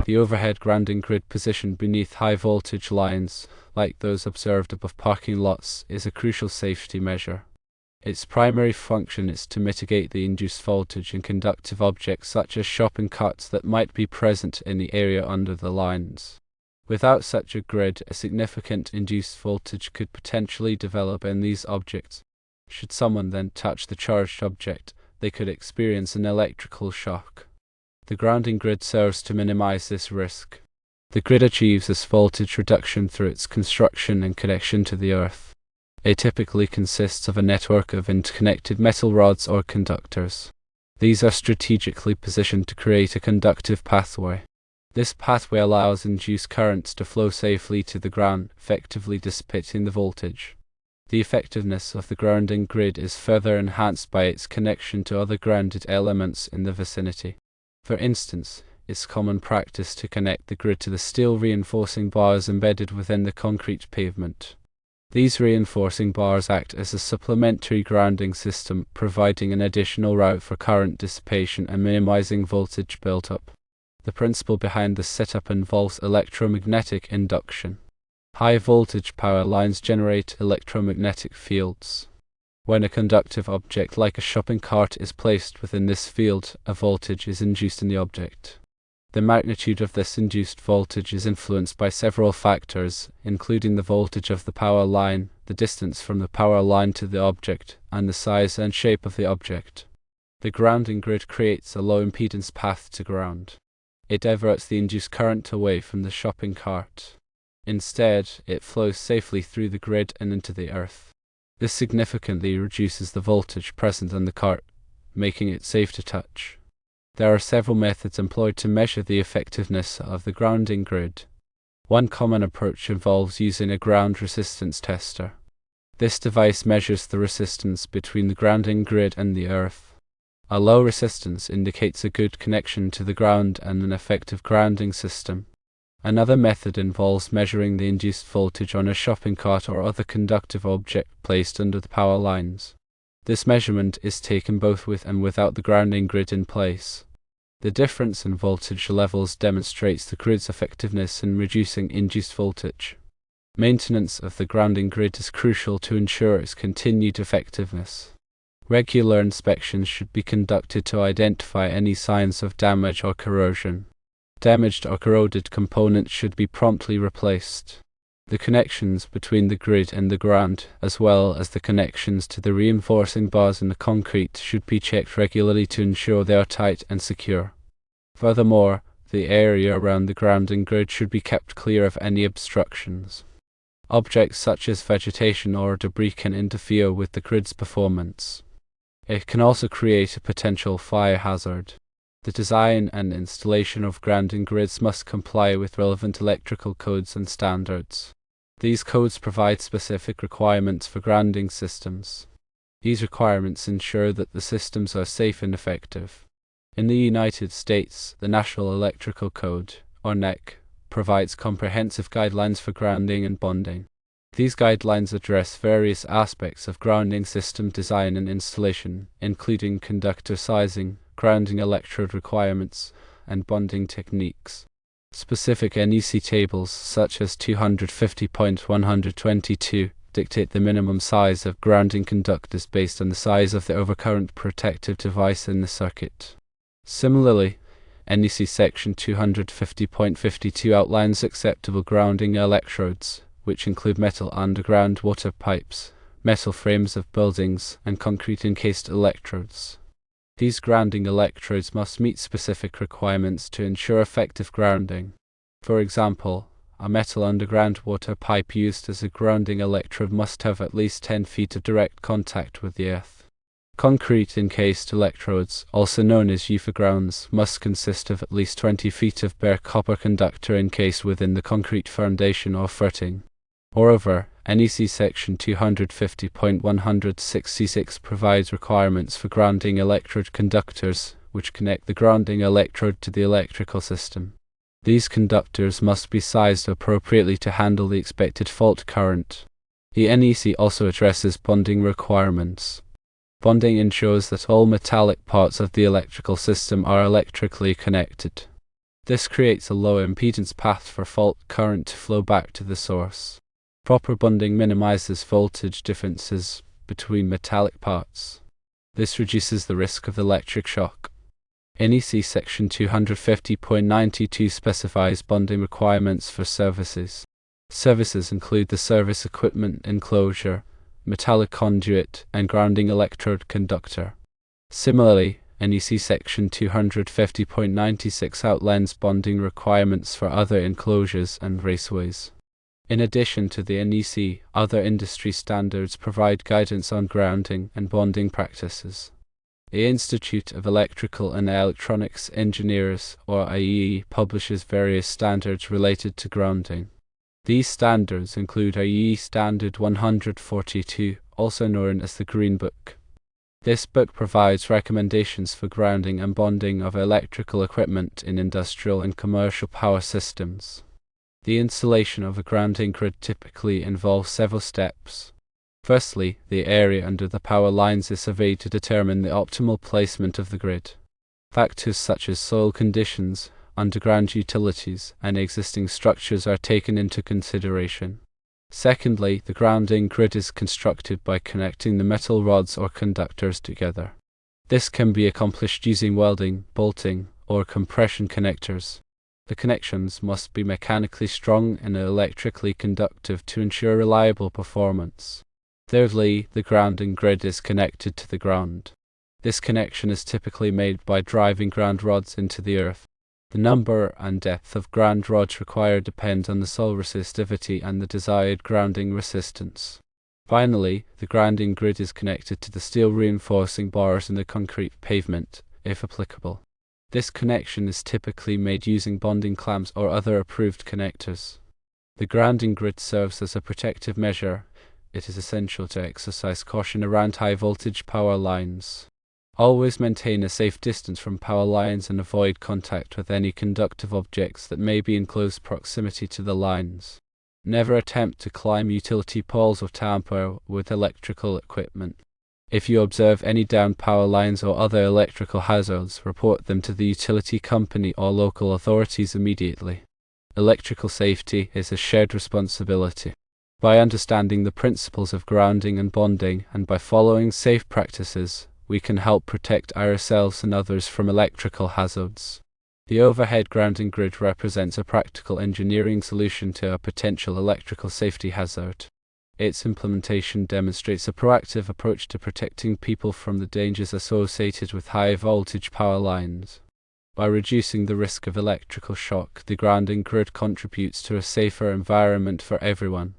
The overhead grounding grid positioned beneath high voltage lines, like those observed above parking lots, is a crucial safety measure. Its primary function is to mitigate the induced voltage in conductive objects such as shopping carts that might be present in the area under the lines. Without such a grid, a significant induced voltage could potentially develop in these objects. Should someone then touch the charged object, they could experience an electrical shock. The grounding grid serves to minimize this risk. The grid achieves this voltage reduction through its construction and connection to the earth. It typically consists of a network of interconnected metal rods or conductors. These are strategically positioned to create a conductive pathway. This pathway allows induced currents to flow safely to the ground, effectively dissipating the voltage. The effectiveness of the grounding grid is further enhanced by its connection to other grounded elements in the vicinity. For instance, it's common practice to connect the grid to the steel reinforcing bars embedded within the concrete pavement. These reinforcing bars act as a supplementary grounding system, providing an additional route for current dissipation and minimizing voltage buildup. The principle behind this setup involves electromagnetic induction. High voltage power lines generate electromagnetic fields. When a conductive object like a shopping cart is placed within this field, a voltage is induced in the object. The magnitude of this induced voltage is influenced by several factors, including the voltage of the power line, the distance from the power line to the object, and the size and shape of the object. The grounding grid creates a low impedance path to ground. It diverts the induced current away from the shopping cart. Instead, it flows safely through the grid and into the earth. This significantly reduces the voltage present in the cart, making it safe to touch. There are several methods employed to measure the effectiveness of the grounding grid. One common approach involves using a ground resistance tester. This device measures the resistance between the grounding grid and the earth. A low resistance indicates a good connection to the ground and an effective grounding system. Another method involves measuring the induced voltage on a shopping cart or other conductive object placed under the power lines. This measurement is taken both with and without the grounding grid in place. The difference in voltage levels demonstrates the grid's effectiveness in reducing induced voltage. Maintenance of the grounding grid is crucial to ensure its continued effectiveness. Regular inspections should be conducted to identify any signs of damage or corrosion. Damaged or corroded components should be promptly replaced. The connections between the grid and the ground, as well as the connections to the reinforcing bars in the concrete, should be checked regularly to ensure they are tight and secure. Furthermore, the area around the grounding grid should be kept clear of any obstructions. Objects such as vegetation or debris can interfere with the grid's performance. It can also create a potential fire hazard. The design and installation of grounding grids must comply with relevant electrical codes and standards. These codes provide specific requirements for grounding systems. These requirements ensure that the systems are safe and effective. In the United States, the National Electrical Code, or NEC, provides comprehensive guidelines for grounding and bonding. These guidelines address various aspects of grounding system design and installation, including conductor sizing, grounding electrode requirements, and bonding techniques. Specific NEC tables, such as 250.122, dictate the minimum size of grounding conductors based on the size of the overcurrent protective device in the circuit. Similarly, NEC section 250.52 outlines acceptable grounding electrodes, which include metal underground water pipes, metal frames of buildings, and concrete encased electrodes. These grounding electrodes must meet specific requirements to ensure effective grounding. For example, a metal underground water pipe used as a grounding electrode must have at least 10 feet of direct contact with the earth. Concrete encased electrodes, also known as UFA-grounds, must consist of at least 20 feet of bare copper conductor encased within the concrete foundation or footing. Moreover, NEC section 250.166 provides requirements for grounding electrode conductors, which connect the grounding electrode to the electrical system. These conductors must be sized appropriately to handle the expected fault current. The NEC also addresses bonding requirements. Bonding ensures that all metallic parts of the electrical system are electrically connected. This creates a low impedance path for fault current to flow back to the source. Proper bonding minimizes voltage differences between metallic parts. This reduces the risk of electric shock. NEC Section 250.92 specifies bonding requirements for services. Services include the service equipment enclosure, metallic conduit, and grounding electrode conductor. Similarly, NEC Section 250.96 outlines bonding requirements for other enclosures and raceways. In addition to the NEC, other industry standards provide guidance on grounding and bonding practices. The Institute of Electrical and Electronics Engineers, or IEE, publishes various standards related to grounding. These standards include IEE Standard 142, also known as the Green Book. This book provides recommendations for grounding and bonding of electrical equipment in industrial and commercial power systems. The installation of a grounding grid typically involves several steps. Firstly, the area under the power lines is surveyed to determine the optimal placement of the grid. Factors such as soil conditions, underground utilities, and existing structures are taken into consideration. Secondly, the grounding grid is constructed by connecting the metal rods or conductors together. This can be accomplished using welding, bolting, or compression connectors. The connections must be mechanically strong and electrically conductive to ensure reliable performance. Thirdly, the grounding grid is connected to the ground. This connection is typically made by driving ground rods into the earth. The number and depth of ground rods required depend on the soil resistivity and the desired grounding resistance. Finally, the grounding grid is connected to the steel reinforcing bars in the concrete pavement, if applicable. This connection is typically made using bonding clamps or other approved connectors. The grounding grid serves as a protective measure. It is essential to exercise caution around high-voltage power lines. Always maintain a safe distance from power lines and avoid contact with any conductive objects that may be in close proximity to the lines. Never attempt to climb utility poles or tamper with electrical equipment. If you observe any downed power lines or other electrical hazards, report them to the utility company or local authorities immediately. Electrical safety is a shared responsibility. By understanding the principles of grounding and bonding, and by following safe practices, we can help protect ourselves and others from electrical hazards. The overhead grounding grid represents a practical engineering solution to a potential electrical safety hazard. Its implementation demonstrates a proactive approach to protecting people from the dangers associated with high-voltage power lines. By reducing the risk of electrical shock, the grounding grid contributes to a safer environment for everyone.